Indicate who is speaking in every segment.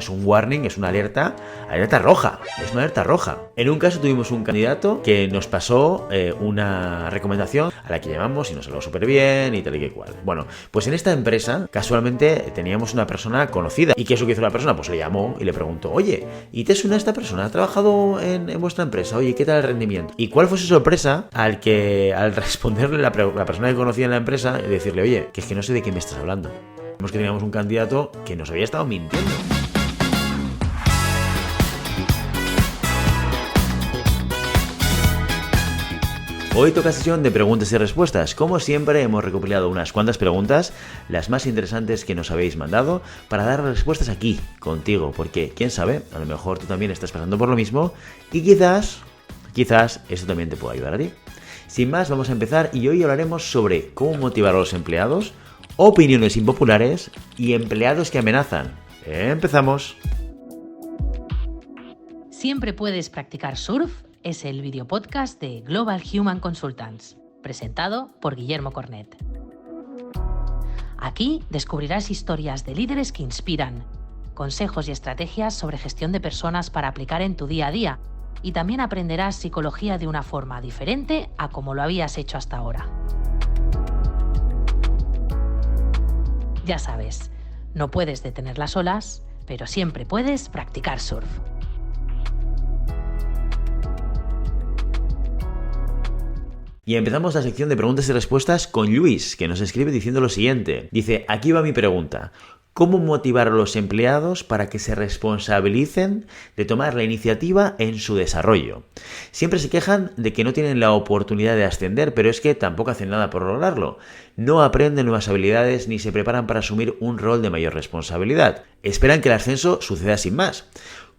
Speaker 1: es un warning, es una alerta roja. Es una alerta roja. En un caso tuvimos un candidato que nos pasó una recomendación a la que llamamos y nos habló súper bien y tal y que cual. Bueno, pues en esta empresa casualmente teníamos una persona conocida. ¿Y qué es lo que hizo la persona? Pues le llamó y le preguntó, oye, ¿y te suena esta persona? ¿Ha trabajado en vuestra empresa? Oye, ¿qué tal el rendimiento? ¿Y cuál fue su sorpresa al responderle la persona que conocía en la empresa y decirle, oye, que es que no sé de qué me estás hablando? Vemos que teníamos un candidato que nos había estado mintiendo. Hoy toca sesión de preguntas y respuestas. Como siempre, hemos recopilado unas cuantas preguntas, las más interesantes que nos habéis mandado, para dar respuestas aquí, contigo, porque quién sabe, a lo mejor tú también estás pasando por lo mismo y quizás esto también te pueda ayudar a ti. Sin más, vamos a empezar y hoy hablaremos sobre cómo motivar a los empleados, opiniones impopulares y empleados que amenazan. ¡Empezamos!
Speaker 2: Siempre puedes practicar surf es el videopodcast de Global Human Consultants, presentado por Guillermo Cornet. Aquí descubrirás historias de líderes que inspiran, consejos y estrategias sobre gestión de personas para aplicar en tu día a día, y también aprenderás psicología de una forma diferente a como lo habías hecho hasta ahora. Ya sabes, no puedes detener las olas, pero siempre puedes practicar surf.
Speaker 1: Y empezamos la sección de preguntas y respuestas con Luis, que nos escribe diciendo lo siguiente. Dice, aquí va mi pregunta. ¿Cómo motivar a los empleados para que se responsabilicen de tomar la iniciativa en su desarrollo? Siempre se quejan de que no tienen la oportunidad de ascender, pero es que tampoco hacen nada por lograrlo. No aprenden nuevas habilidades ni se preparan para asumir un rol de mayor responsabilidad. Esperan que el ascenso suceda sin más.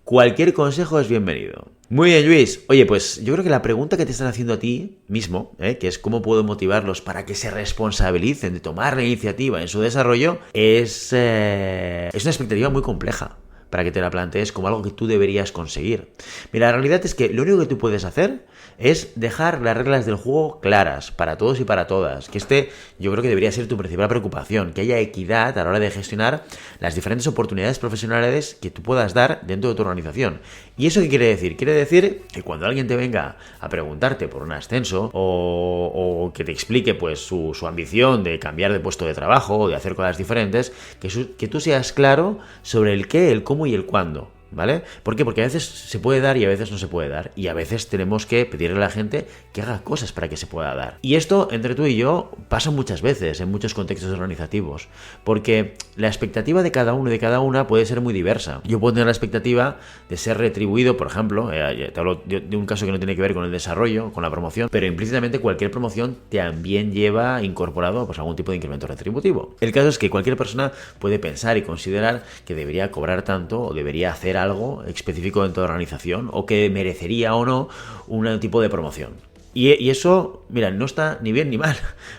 Speaker 1: Cualquier consejo es bienvenido. Muy bien, Luis. Oye, pues yo creo que la pregunta que te están haciendo a ti mismo, que es cómo puedo motivarlos para que se responsabilicen de tomar la iniciativa en su desarrollo, es una expectativa muy compleja para que te la plantees como algo que tú deberías conseguir. Mira, la realidad es que lo único que tú puedes hacer es dejar las reglas del juego claras para todos y para todas. Que yo creo que debería ser tu principal preocupación, que haya equidad a la hora de gestionar las diferentes oportunidades profesionales que tú puedas dar dentro de tu organización. ¿Y eso qué quiere decir? Quiere decir que cuando alguien te venga a preguntarte por un ascenso o que te explique pues su ambición de cambiar de puesto de trabajo o de hacer cosas diferentes, que tú seas claro sobre el qué, el cómo y el cuándo. ¿Vale? ¿Por qué? Porque a veces se puede dar y a veces no se puede dar. Y a veces tenemos que pedirle a la gente que haga cosas para que se pueda dar. Y esto, entre tú y yo, pasa muchas veces en muchos contextos organizativos. Porque la expectativa de cada uno y de cada una puede ser muy diversa. Yo puedo tener la expectativa de ser retribuido, por ejemplo, te hablo de un caso que no tiene que ver con el desarrollo, con la promoción, pero implícitamente cualquier promoción también lleva incorporado pues, algún tipo de incremento retributivo. El caso es que cualquier persona puede pensar y considerar que debería cobrar tanto o debería hacer algo específico dentro de la organización o que merecería o no un tipo de promoción. Y eso, mira, no está ni bien ni mal,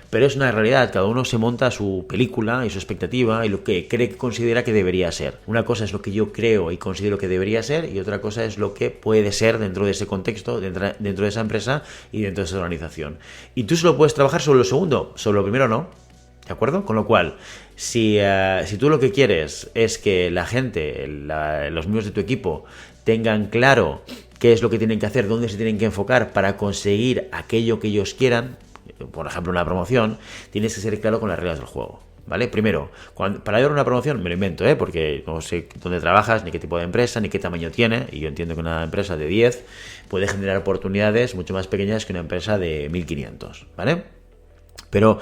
Speaker 1: pero es una realidad. Cada uno se monta su película y su expectativa y lo que cree que considera que debería ser. Una cosa es lo que yo creo y considero que debería ser y otra cosa es lo que puede ser dentro de ese contexto, dentro de esa empresa y dentro de esa organización. Y tú solo puedes trabajar sobre lo segundo, sobre lo primero no. ¿De acuerdo? Con lo cual, si tú lo que quieres es que la gente, los miembros de tu equipo, tengan claro qué es lo que tienen que hacer, dónde se tienen que enfocar para conseguir aquello que ellos quieran, por ejemplo una promoción, tienes que ser claro con las reglas del juego. ¿Vale? Primero, para dar una promoción, me lo invento, porque no sé dónde trabajas, ni qué tipo de empresa, ni qué tamaño tiene, y yo entiendo que una empresa de 10 puede generar oportunidades mucho más pequeñas que una empresa de 1500, ¿vale? Pero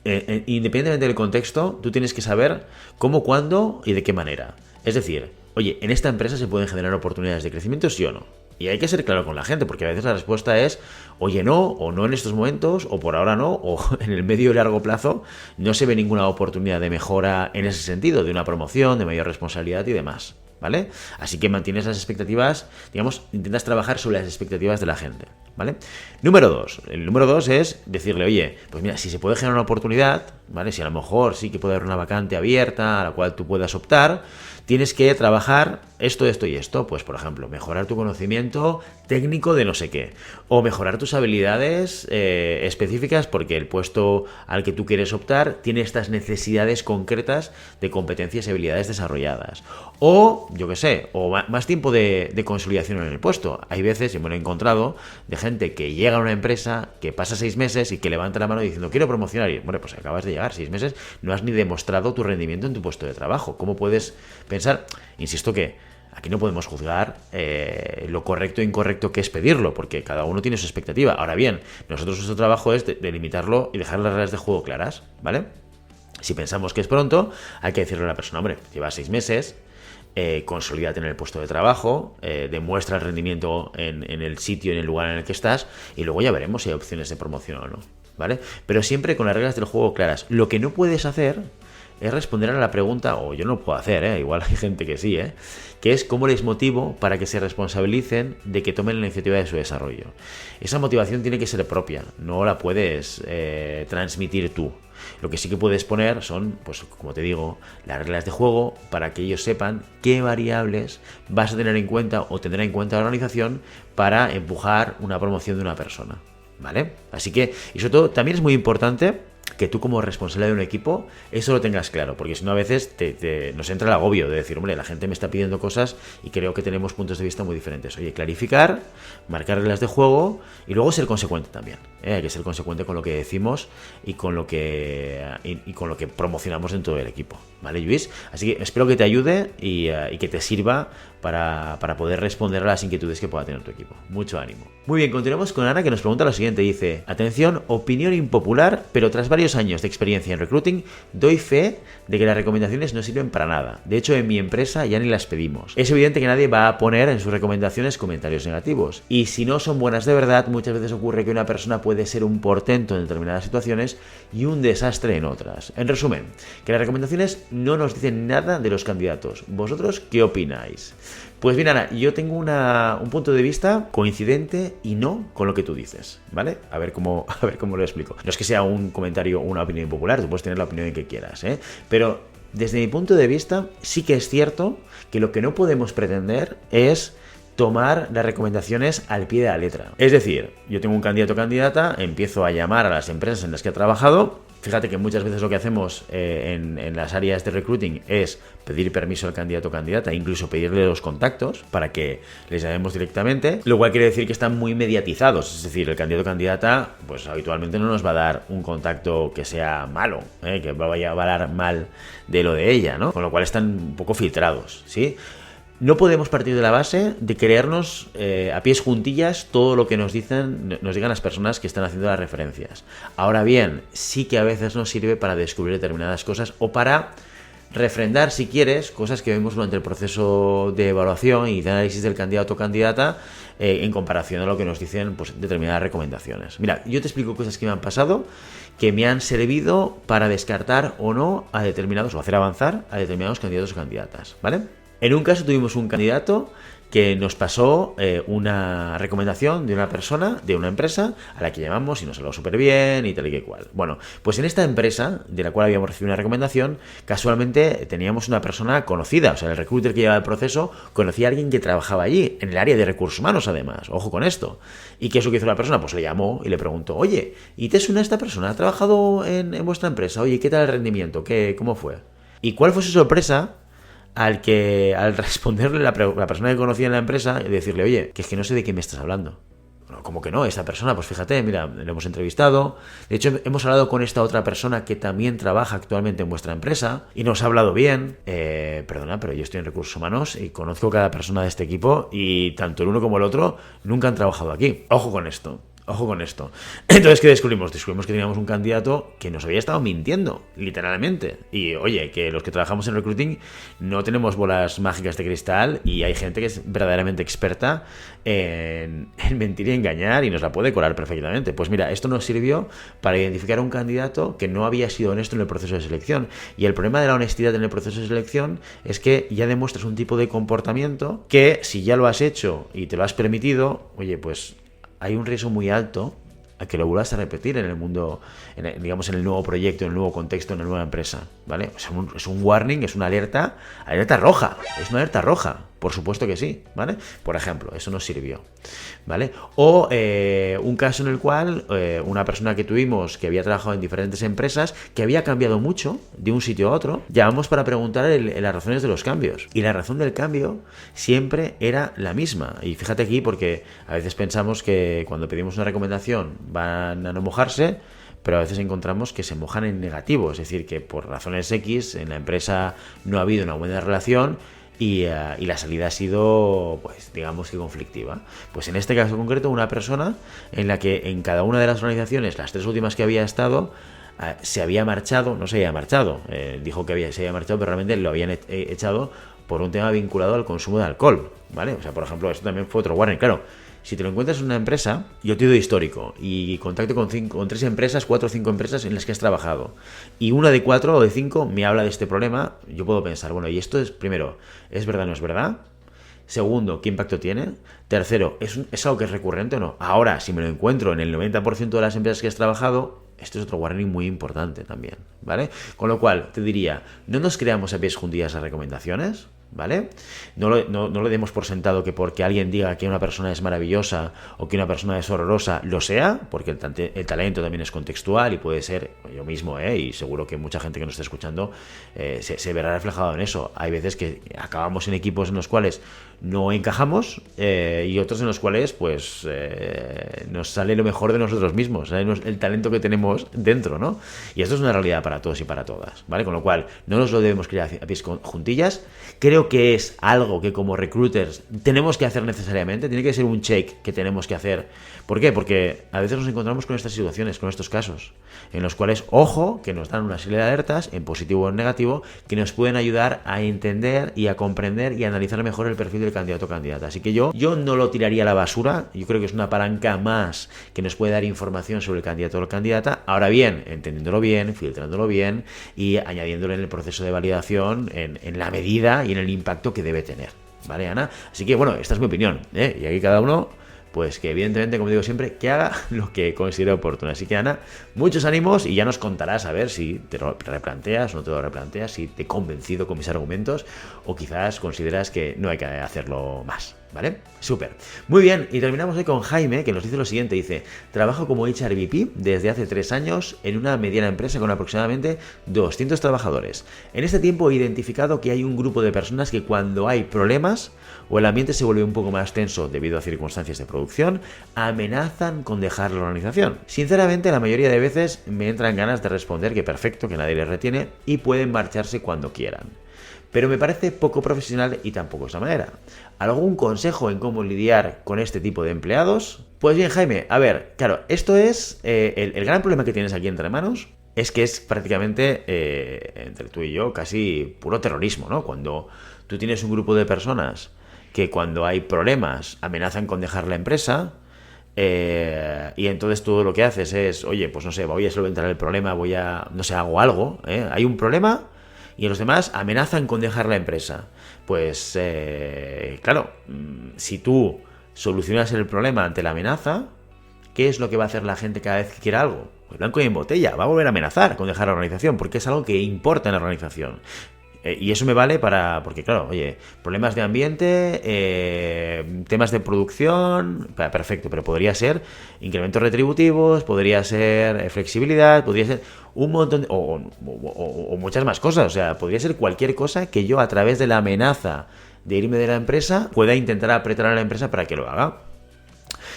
Speaker 1: independientemente del contexto, tú tienes que saber cómo, cuándo y de qué manera. Es decir, oye, ¿en esta empresa se pueden generar oportunidades de crecimiento, sí o no? Y hay que ser claro con la gente, porque a veces la respuesta es, oye, no, o no en estos momentos, o por ahora no, o en el medio y largo plazo no se ve ninguna oportunidad de mejora en ese sentido, de una promoción, de mayor responsabilidad y demás. ¿Vale? Así que mantienes las expectativas, digamos, intentas trabajar sobre las expectativas de la gente, ¿vale? Número 2. El número 2 es decirle, oye, pues mira, si se puede generar una oportunidad, ¿vale? Si a lo mejor sí que puede haber una vacante abierta a la cual tú puedas optar, tienes que trabajar esto y esto. Pues, por ejemplo, mejorar tu conocimiento técnico de no sé qué, o mejorar tus habilidades específicas porque el puesto al que tú quieres optar tiene estas necesidades concretas de competencias y habilidades desarrolladas. O, yo qué sé, o más tiempo de consolidación en el puesto. Hay veces, yo me lo he encontrado, de gente que llega a una empresa, que pasa 6 meses y que levanta la mano diciendo quiero promocionar. Y, bueno, pues acabas de llegar 6 meses, no has ni demostrado tu rendimiento en tu puesto de trabajo. ¿Cómo puedes pensar? Insisto que aquí no podemos juzgar lo correcto e incorrecto que es pedirlo, porque cada uno tiene su expectativa. Ahora bien, nuestro trabajo es delimitarlo y dejar las reglas de juego claras, ¿vale? Si pensamos que es pronto, hay que decirle a la persona, hombre, llevas 6 meses, consolídate en el puesto de trabajo, demuestra el rendimiento en el sitio, en el lugar en el que estás, y luego ya veremos si hay opciones de promoción o no, ¿vale? Pero siempre con las reglas del juego claras. Lo que no puedes hacer es responder a la pregunta, o yo no lo puedo hacer, igual hay gente que sí, que es cómo les motivo para que se responsabilicen de que tomen la iniciativa de su desarrollo. Esa motivación tiene que ser propia, no la puedes transmitir tú. Lo que sí que puedes poner son, pues como te digo, las reglas de juego para que ellos sepan qué variables vas a tener en cuenta o tendrá en cuenta la organización para empujar una promoción de una persona, ¿vale? Así que, y sobre todo, también es muy importante que tú como responsable de un equipo eso lo tengas claro, porque si no a veces nos entra el agobio de decir, hombre, la gente me está pidiendo cosas y creo que tenemos puntos de vista muy diferentes. Oye, clarificar, marcar reglas de juego y luego ser consecuente también. Hay que ser consecuente con lo que decimos y con lo que promocionamos dentro del equipo, ¿vale, Luis? Así que espero que te ayude y que te sirva para poder responder a las inquietudes que pueda tener tu equipo. Mucho ánimo. Muy bien, continuamos con Ana, que nos pregunta lo siguiente. Dice, atención, opinión impopular, pero tras varios años de experiencia en recruiting, doy fe de que las recomendaciones no sirven para nada. De hecho, en mi empresa ya ni las pedimos. Es evidente que nadie va a poner en sus recomendaciones comentarios negativos. Y si no son buenas de verdad, muchas veces ocurre que una persona puede ser un portento en determinadas situaciones y un desastre en otras. En resumen, que las recomendaciones no nos dicen nada de los candidatos. ¿Vosotros qué opináis? Pues bien, Ana, yo tengo un punto de vista coincidente y no con lo que tú dices, ¿vale? A ver cómo lo explico. No es que sea un comentario o una opinión impopular, tú puedes tener la opinión que quieras, pero desde mi punto de vista sí que es cierto que lo que no podemos pretender es tomar las recomendaciones al pie de la letra. Es decir, yo tengo un candidato o candidata, empiezo a llamar a las empresas en las que he trabajado. Fíjate que muchas veces lo que hacemos en las áreas de recruiting es pedir permiso al candidato o candidata, incluso pedirle los contactos para que les llamemos directamente, lo cual quiere decir que están muy mediatizados, es decir, el candidato o candidata pues habitualmente no nos va a dar un contacto que sea malo, que vaya a hablar mal de lo de ella, ¿no? Con lo cual están un poco filtrados, ¿sí? No podemos partir de la base de creernos a pies juntillas todo lo que nos digan las personas que están haciendo las referencias. Ahora bien, sí que a veces nos sirve para descubrir determinadas cosas o para refrendar, si quieres, cosas que vemos durante el proceso de evaluación y de análisis del candidato o candidata en comparación a lo que nos dicen pues, determinadas recomendaciones. Mira, yo te explico cosas que me han pasado, que me han servido para descartar o no a determinados, o hacer avanzar a determinados candidatos o candidatas, ¿vale? En un caso tuvimos un candidato que nos pasó una recomendación de una persona, de una empresa, a la que llamamos y nos habló súper bien y tal y que cual. Bueno, pues en esta empresa, de la cual habíamos recibido una recomendación, casualmente teníamos una persona conocida, o sea, el recruiter que llevaba el proceso conocía a alguien que trabajaba allí, en el área de recursos humanos además, ojo con esto. ¿Y qué es lo que hizo la persona? Pues le llamó y le preguntó, oye, ¿y te suena esta persona? ¿Ha trabajado en vuestra empresa? Oye, ¿qué tal el rendimiento? ¿Cómo fue? ¿Y cuál fue su sorpresa? Al responderle la persona que conocía en la empresa y decirle, oye, que es que no sé de qué me estás hablando. Bueno, ¿cómo que no? Esta persona, pues fíjate, mira, le hemos entrevistado. De hecho, hemos hablado con esta otra persona que también trabaja actualmente en vuestra empresa y nos ha hablado bien. Perdona, pero yo estoy en recursos humanos y conozco a cada persona de este equipo y tanto el uno como el otro nunca han trabajado aquí. Ojo con esto. Ojo con esto. Entonces, ¿qué descubrimos? Descubrimos que teníamos un candidato que nos había estado mintiendo, literalmente. Y, oye, que los que trabajamos en recruiting no tenemos bolas mágicas de cristal y hay gente que es verdaderamente experta en mentir y engañar y nos la puede colar perfectamente. Pues mira, esto nos sirvió para identificar a un candidato que no había sido honesto en el proceso de selección. Y el problema de la honestidad en el proceso de selección es que ya demuestras un tipo de comportamiento que, si ya lo has hecho y te lo has permitido, oye, pues hay un riesgo muy alto a que lo vuelvas a repetir en el mundo, digamos, en el nuevo proyecto, en el nuevo contexto, en la nueva empresa, ¿vale? O sea, es un warning, es una alerta roja, es una alerta roja, por supuesto que sí, ¿vale? Por ejemplo, eso nos sirvió, ¿vale? O un caso en el cual una persona que tuvimos que había trabajado en diferentes empresas, que había cambiado mucho de un sitio a otro, llamamos para preguntar las razones de los cambios. Y la razón del cambio siempre era la misma. Y fíjate aquí, porque a veces pensamos que cuando pedimos una recomendación van a no mojarse, pero a veces encontramos que se mojan en negativo, es decir, que por razones X en la empresa no ha habido una buena relación y la salida ha sido, pues digamos que conflictiva. Pues en este caso concreto, una persona en la que en cada una de las organizaciones, las 3 últimas que había estado, se había marchado, no se había marchado, dijo que se había marchado, pero realmente lo habían echado por un tema vinculado al consumo de alcohol, ¿vale? O sea, por ejemplo, esto también fue otro warning, claro. Si te lo encuentras en una empresa, yo te doy histórico y contacto con 3 empresas, 4 o 5 empresas en las que has trabajado, y una de 4 o de 5 me habla de este problema, yo puedo pensar, bueno, y esto es, primero, ¿es verdad o no es verdad? Segundo, ¿qué impacto tiene? Tercero, ¿es algo que es recurrente o no? Ahora, si me lo encuentro en el 90% de las empresas que has trabajado, esto es otro warning muy importante también, ¿vale? Con lo cual, te diría, no nos creamos a pies juntillas las recomendaciones, ¿vale? No lo demos por sentado que porque alguien diga que una persona es maravillosa o que una persona es horrorosa, lo sea, porque el talento también es contextual y puede ser yo mismo, y seguro que mucha gente que nos está escuchando se verá reflejado en eso. Hay veces que acabamos en equipos en los cuales no encajamos y otros en los cuales pues nos sale lo mejor de nosotros mismos, sale el talento que tenemos dentro, ¿no? Y esto es una realidad para todos y para todas, ¿vale? Con lo cual, no nos lo debemos crear a pies juntillas. Creo que es algo que como recruiters tenemos que hacer necesariamente, tiene que ser un check que tenemos que hacer. ¿Por qué? Porque a veces nos encontramos con estas situaciones, con estos casos, en los cuales, ojo, que nos dan una serie de alertas, en positivo o en negativo, que nos pueden ayudar a entender y a comprender y a analizar mejor el perfil del candidato o candidata. Así que yo no lo tiraría a la basura, yo creo que es una palanca más que nos puede dar información sobre el candidato o candidata, ahora bien, entendiéndolo bien, filtrándolo bien y añadiéndolo en el proceso de validación en la medida y en el impacto que debe tener, ¿vale, Ana? Así que, bueno, esta es mi opinión, y aquí cada uno, pues que evidentemente, como digo siempre, que haga lo que considere oportuno. Así que, Ana, muchos ánimos y ya nos contarás a ver si te lo replanteas o no te lo replanteas, si te he convencido con mis argumentos o quizás consideras que no hay que hacerlo más, ¿vale? Súper. Muy bien, y terminamos hoy con Jaime, que nos dice lo siguiente, dice: trabajo como HRBP desde hace 3 años en una mediana empresa con aproximadamente 200 trabajadores. En este tiempo he identificado que hay un grupo de personas que cuando hay problemas o el ambiente se vuelve un poco más tenso debido a circunstancias de producción, amenazan con dejar la organización. Sinceramente, la mayoría de veces me entran ganas de responder que perfecto, que nadie les retiene y pueden marcharse cuando quieran. Pero me parece poco profesional y tampoco es la manera. ¿Algún consejo en cómo lidiar con este tipo de empleados? Pues bien, Jaime, a ver, claro, esto es el gran problema que tienes aquí entre manos. Es que es prácticamente, entre tú y yo, casi puro terrorismo, ¿no? Cuando tú tienes un grupo de personas que cuando hay problemas amenazan con dejar la empresa, y entonces todo lo que haces es, oye, pues no sé, voy a solventar el problema, hago algo, hay un problema y los demás amenazan con dejar la empresa. Pues, claro, si tú solucionas el problema ante la amenaza, ¿qué es lo que va a hacer la gente cada vez que quiera algo? Pues blanco y en botella, va a volver a amenazar con dejar la organización, porque es algo que importa en la organización. Y eso me vale porque claro, oye, problemas de ambiente, temas de producción, perfecto, pero podría ser incrementos retributivos, podría ser flexibilidad, podría ser un montón o muchas más cosas, o sea, podría ser cualquier cosa que yo a través de la amenaza de irme de la empresa pueda intentar apretar a la empresa para que lo haga.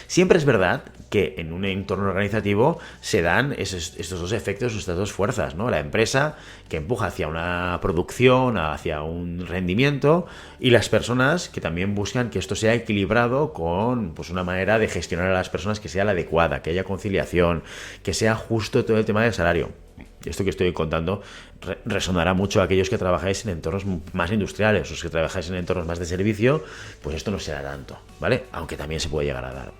Speaker 1: Siempre es verdad que en un entorno organizativo se dan estos dos efectos, estas dos fuerzas, ¿no? La empresa que empuja hacia una producción, hacia un rendimiento, y las personas que también buscan que esto sea equilibrado con pues una manera de gestionar a las personas que sea la adecuada, que haya conciliación, que sea justo todo el tema del salario. Esto que estoy contando resonará mucho a aquellos que trabajáis en entornos más industriales, o que trabajáis en entornos más de servicio, pues esto no se da tanto, ¿vale? Aunque también se puede llegar a dar.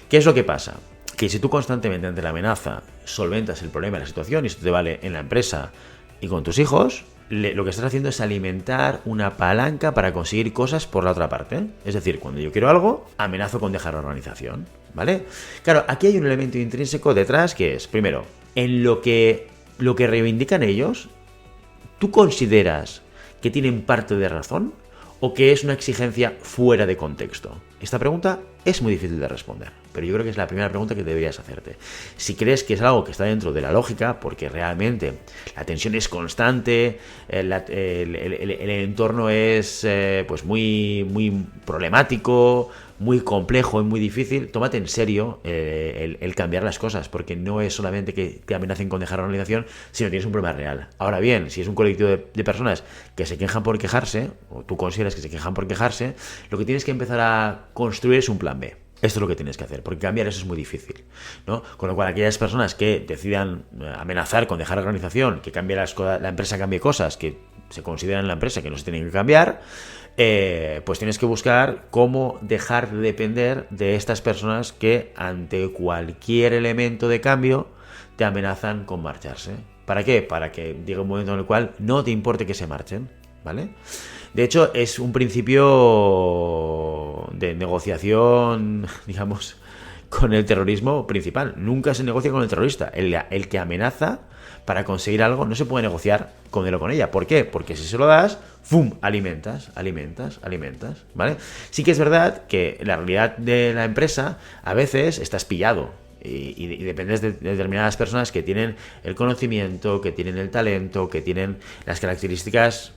Speaker 1: ¿Qué es lo que pasa? Que si tú constantemente ante la amenaza solventas el problema de la situación, y esto te vale en la empresa y con tus hijos, lo que estás haciendo es alimentar una palanca para conseguir cosas por la otra parte. Es decir, cuando yo quiero algo, amenazo con dejar la organización, ¿vale? Claro, aquí hay un elemento intrínseco detrás que es, primero, en lo que reivindican ellos, ¿tú consideras que tienen parte de razón o que es una exigencia fuera de contexto? Esta pregunta es muy difícil de responder, pero yo creo que es la primera pregunta que deberías hacerte. Si crees que es algo que está dentro de la lógica, porque realmente la tensión es constante, el entorno es pues muy problemático, muy complejo y muy difícil, tómate en serio el cambiar las cosas, porque no es solamente que te amenacen con dejar la organización, sino tienes un problema real. Ahora bien, si es un colectivo de personas que se quejan por quejarse, o tú consideras que se quejan por quejarse, lo que tienes que empezar a construir es un plan B. Esto es lo que tienes que hacer, porque cambiar eso es muy difícil, ¿no? Con lo cual, aquellas personas que decidan amenazar con dejar la organización, que cambie la empresa cambie cosas que se consideran en la empresa que no se tienen que cambiar, pues tienes que buscar cómo dejar de depender de estas personas que ante cualquier elemento de cambio te amenazan con marcharse. ¿Para qué? Para que llegue un momento en el cual no te importe que se marchen, ¿vale? De hecho, es un principio de negociación, digamos, con el terrorismo principal. Nunca se negocia con el terrorista. El que amenaza para conseguir algo no se puede negociar con él o con ella. ¿Por qué? Porque si se lo das, ¡fum! Alimentas, ¿vale? Sí que es verdad que la realidad de la empresa a veces estás pillado. Y dependes de determinadas personas que tienen el conocimiento, que tienen el talento, que tienen las características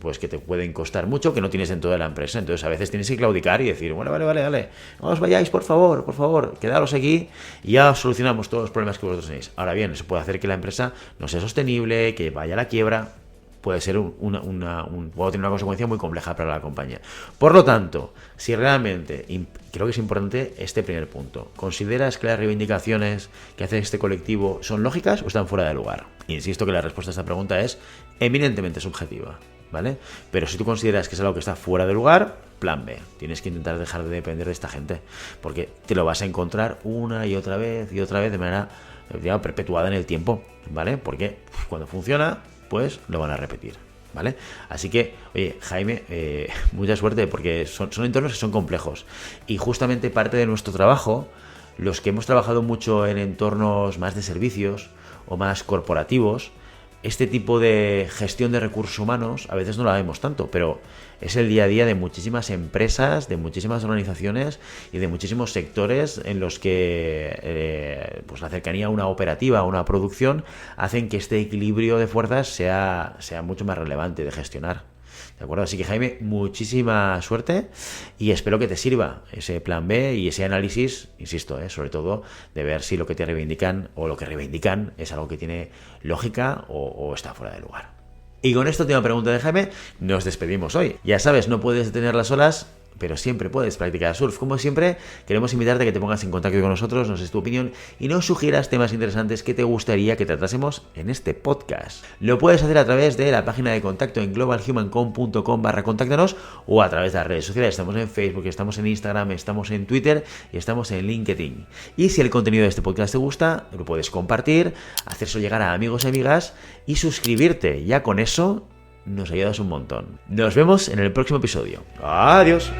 Speaker 1: pues que te pueden costar mucho, que no tienes en toda la empresa. Entonces a veces tienes que claudicar y decir, bueno, vale, no os vayáis, por favor, quedaros aquí y ya solucionamos todos los problemas que vosotros tenéis. Ahora bien, eso puede hacer que la empresa no sea sostenible, que vaya a la quiebra. Puede ser puede tener una consecuencia muy compleja para la compañía. Por lo tanto, si realmente, creo que es importante este primer punto, ¿consideras que las reivindicaciones que hace este colectivo son lógicas o están fuera de lugar? Insisto que la respuesta a esta pregunta es eminentemente subjetiva, ¿vale? Pero si tú consideras que es algo que está fuera de lugar, plan B. Tienes que intentar dejar de depender de esta gente, porque te lo vas a encontrar una y otra vez de manera, digamos, perpetuada en el tiempo, ¿vale? Porque cuando funciona, pues lo van a repetir, ¿vale? Así que, oye, Jaime, mucha suerte, porque son entornos que son complejos. Y justamente parte de nuestro trabajo, los que hemos trabajado mucho en entornos más de servicios o más corporativos, este tipo de gestión de recursos humanos a veces no la vemos tanto, pero es el día a día de muchísimas empresas, de muchísimas organizaciones y de muchísimos sectores en los que pues la cercanía a una operativa, a una producción, hacen que este equilibrio de fuerzas sea mucho más relevante de gestionar. ¿De acuerdo? Así que, Jaime, muchísima suerte y espero que te sirva ese plan B y ese análisis, insisto, sobre todo de ver si lo que te reivindican o lo que reivindican es algo que tiene lógica o está fuera de lugar. Y con esta última pregunta de Jaime, nos despedimos hoy. Ya sabes, no puedes detener las olas, pero siempre puedes practicar surf. Como siempre, queremos invitarte a que te pongas en contacto con nosotros, nos des tu opinión y nos sugieras temas interesantes que te gustaría que tratásemos en este podcast. Lo puedes hacer a través de la página de contacto en globalhumancom.com/contáctanos o a través de las redes sociales. Estamos en Facebook, estamos en Instagram, estamos en Twitter y estamos en LinkedIn. Y si el contenido de este podcast te gusta, lo puedes compartir, hacerlo llegar a amigos y amigas y suscribirte. Ya con eso nos ayudas un montón. Nos vemos en el próximo episodio. Adiós.